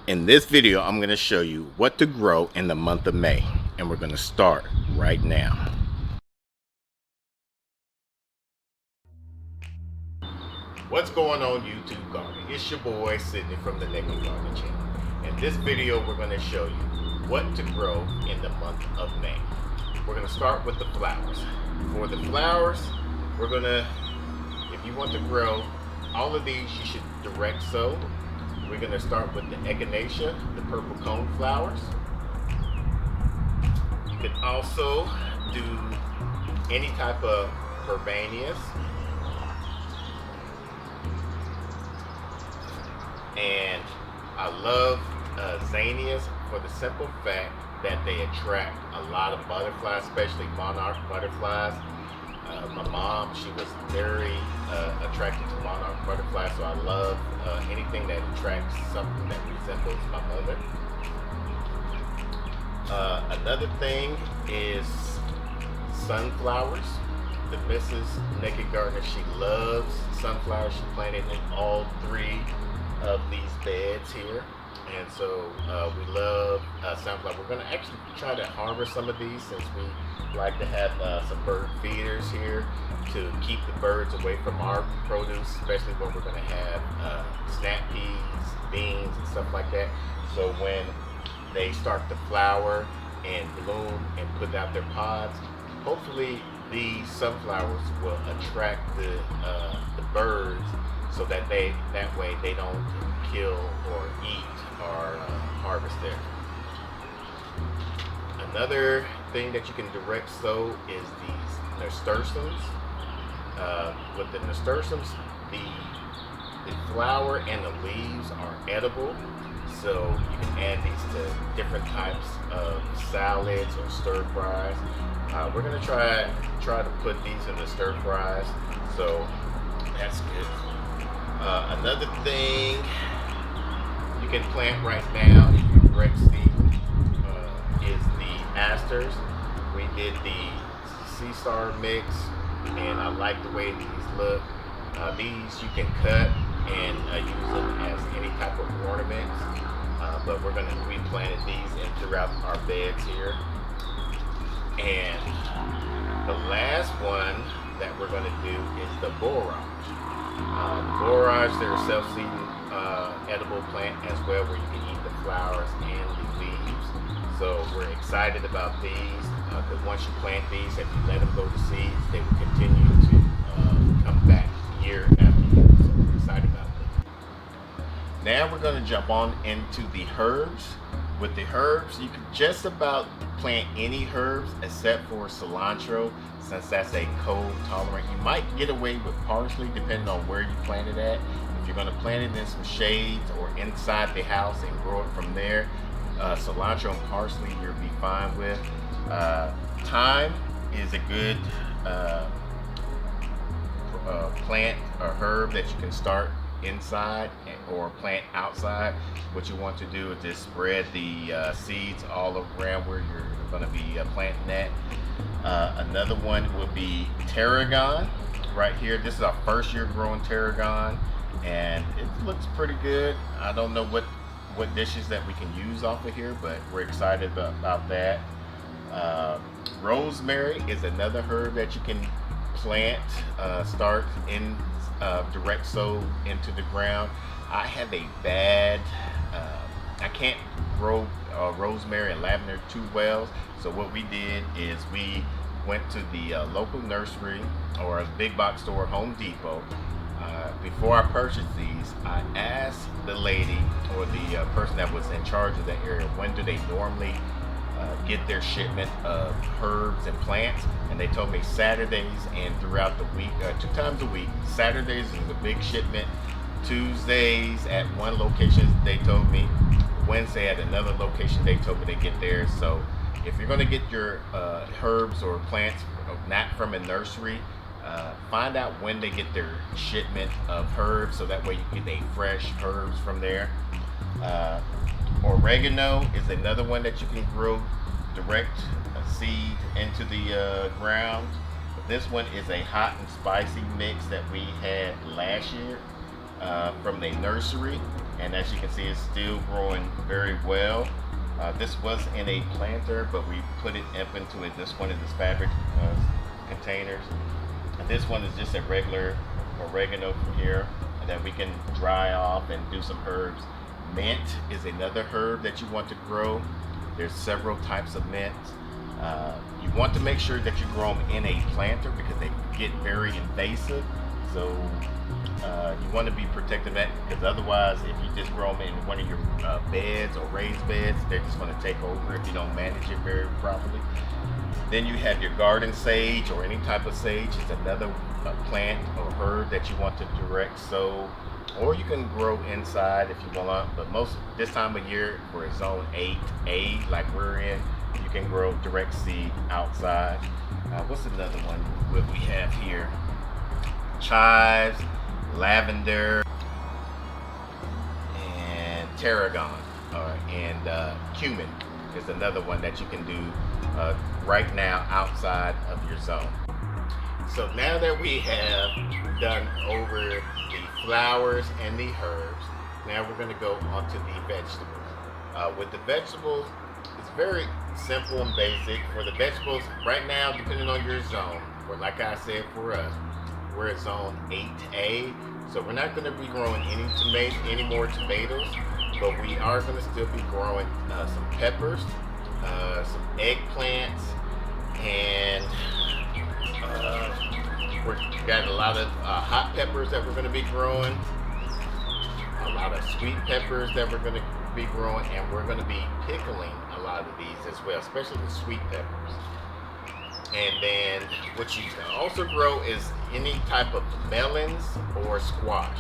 In this video, I'm going to show you what to grow in the month of May, and we're going to start right now. What's going on YouTube Garden? It's your boy Sydney from the Naked Garden channel. In this video, we're going to show you what to grow in the month of May. We're going to start with the flowers. For the flowers, we're going to, if you want to grow all of these, you should direct sow. We're going to start with the echinacea, the purple cone flowers. You can also do any type of verbenias. And I love zinnias for the simple fact that they attract a lot of butterflies, especially monarch butterflies. My mom, she was very attracted to monarch butterflies, so I love anything that attracts something that resembles my mother. Another thing is sunflowers. The Mrs. Naked Gardener, she loves sunflowers. She planted in all three of these beds here. And so we love sunflower. We're going to actually try to harvest some of these since we like to have some bird feeders here to keep the birds away from our produce, especially when we're going to have snap peas, beans, and stuff like that. So when they start to flower and bloom and put out their pods, hopefully these sunflowers will attract the birds so that way they don't kill or eat or harvest there. Another thing that you can direct sow is these nasturtiums. With the nasturtiums, the flower and the leaves are edible, so you can add these to different types of salads or stir fries. We're gonna try to put these in the stir fries, so that's good. Another thing you can plant right now, if you direct seed, is the asters. We did the Sea Star mix, and I like the way these look. These you can cut and use them as any type of ornaments. But we planted these in throughout our beds here. And the last one that we're going to do is the borage. The borage, they're a self-seeding edible plant as well, where you can eat the flowers and the leaves. So we're excited about these because once you plant these, if you let them go to seeds, they will continue to come back year after year. So we're excited about that. Now we're going to jump on into the herbs. With the herbs, you can just about plant any herbs except for cilantro, since that's a cold tolerant. You might get away with parsley depending on where you plant it at. If you're going to plant it in some shades or inside the house and grow it from there, cilantro and parsley you'll be fine with. Thyme is a good plant or herb that you can start inside or plant outside. What you want to do is just spread the seeds all around where you're going to be planting that. Another one would be tarragon. Right here, this is our first year growing tarragon, and it looks pretty good. I don't know what dishes that we can use off of here, but we're excited about that. Rosemary is another herb that you can plant, start in direct sow into the ground. I have a bad, I can't grow rosemary and lavender too well. So what we did is we went to the local nursery or a big box store, Home Depot. Before I purchased these, I asked the lady or the person that was in charge of that area, when do they normally get their shipment of herbs and plants, and they told me Saturdays and throughout the week, 2 times a week. Saturdays is a big shipment, Tuesdays at one location they told me, Wednesday at another location they told me they get theirs. So if you're going to get your herbs or plants not from a nursery, find out when they get their shipment of herbs, so that way you get a fresh herbs from there. Oregano is another one that you can grow direct seed into the ground. This one is a hot and spicy mix that we had last year from the nursery, and as you can see, it's still growing very well. This was in a planter, but we put it up into it. This one is this fabric containers, and this one is just a regular oregano from here that we can dry off and do some herbs. Mint is another herb that you want to grow. There's several types of mint. You want to make sure that you grow them in a planter because they get very invasive. So you want to be protective of that, because otherwise if you just grow them in one of your beds or raised beds, they're just going to take over if you don't manage it very properly. Then you have your garden sage, or any type of sage. It's another plant or herb that you want to direct sow, or you can grow inside if you want, but most this time of year for zone 8A like we're in, you can grow direct seed outside. What's another one what we have here? Chives, lavender, and tarragon, and cumin is another one that you can do right now outside of your zone. So now that we have done over the flowers and the herbs, now we're going to go on to the vegetables. With the vegetables, it's very simple and basic. For the vegetables, right now, depending on your zone, or like I said for us, we're at zone 8A, so we're not going to be growing any more tomatoes, but we are going to still be growing some peppers, some eggplants, and we've got a lot of hot peppers that we're going to be growing, a lot of sweet peppers that we're going to be growing, and we're going to be pickling a lot of these as well, especially the sweet peppers. And then what you can also grow is any type of melons or squash.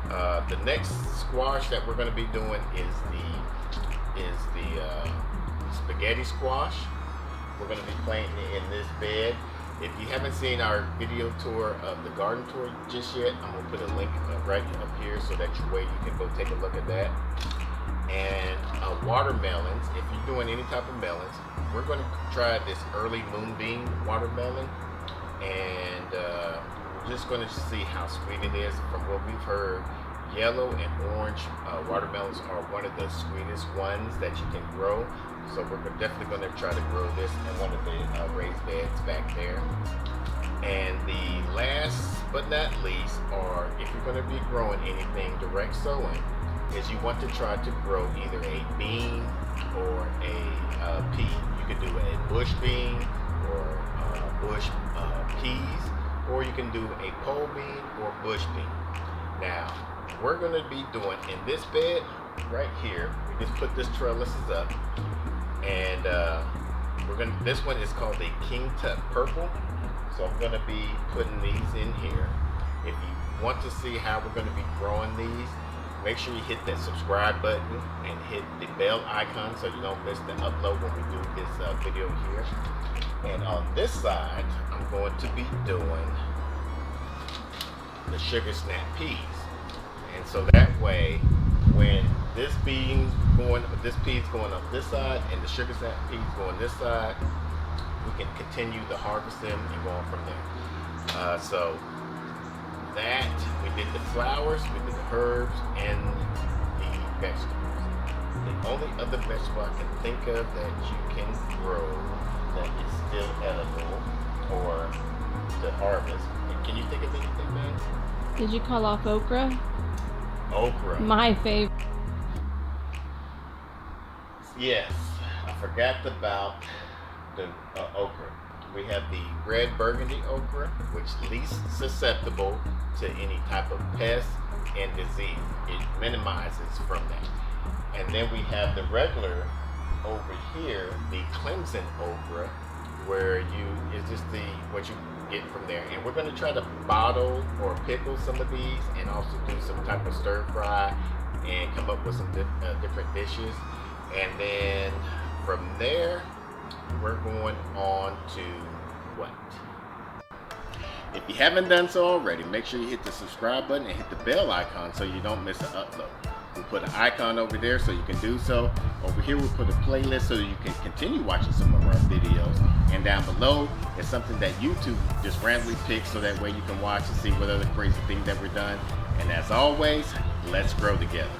The next squash that we're going to be doing is the spaghetti squash. We're going to be planting it in this bed. If you haven't seen our video tour of the garden tour just yet, I'm going to put a link right up here so that you can go take a look at that. And watermelons, if you're doing any type of melons, we're going to try this early moonbeam watermelon, and we're just going to see how sweet it is. From what we've heard, yellow and orange watermelons are one of the sweetest ones that you can grow. So we're definitely going to try to grow this in one of the raised beds back there. And the last but not least, or if you're going to be growing anything direct sowing, is you want to try to grow either a bean or a pea. You can do a bush bean or bush peas, or you can do a pole bean or bush bean. Now, we're going to be doing in this bed right here, we just put this trellises up, and this one is called the King Tut Purple. So I'm going to be putting these in here. If you want to see how we're going to be growing these, make sure you hit that subscribe button and hit the bell icon so you don't miss the upload when we do this video here. And on this side, I'm going to be doing the sugar snap peas. And so that way, when this pea's going on this side and the sugar snap peas going this side, we can continue to harvest them and go on from there. So that, we did the flowers, we did the herbs, and the vegetables. The only other vegetable I can think of that you can grow that is still edible or to harvest. Can you think of anything, man? Did you call off okra? Okra. My favorite. Yes, I forgot about the okra. We have the red burgundy okra, which is least susceptible to any type of pest and disease. It minimizes from that. And then we have the regular over here, the Clemson okra, where it's just what you get from there. And we're going to try to bottle or pickle some of these, and also do some type of stir fry and come up with some different dishes. And then from there, we're going on to what? If you haven't done so already, make sure you hit the subscribe button and hit the bell icon so you don't miss an upload. We'll put an icon over there so you can do so. Over here we'll put a playlist so you can continue watching some of our videos. And down below is something that YouTube just randomly picks so that way you can watch and see what other crazy things that we're done. And as always, let's grow together.